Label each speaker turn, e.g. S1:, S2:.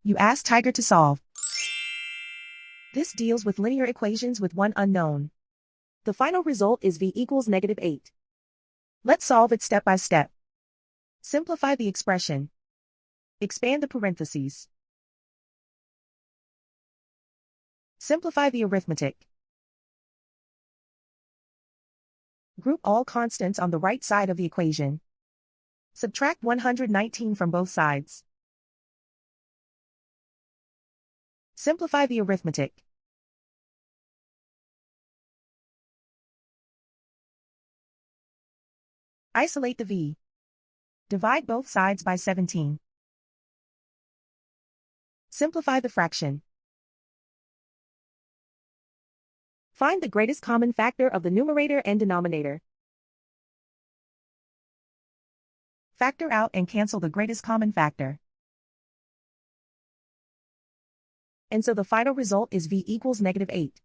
S1: You ask Tiger to solve. This deals with linear equations with one unknown. The final result is v equals -8. Let's solve it step by step. Simplify the expression. Expand the parentheses. Simplify the arithmetic. Group all constants on the right side of the equation. Subtract 119 from both sides. Simplify the arithmetic. Isolate the v. Divide both sides by 17. Simplify the fraction. Find the greatest common factor of the numerator and denominator. Factor out and cancel the greatest common factor. And so the final result is v equals -8.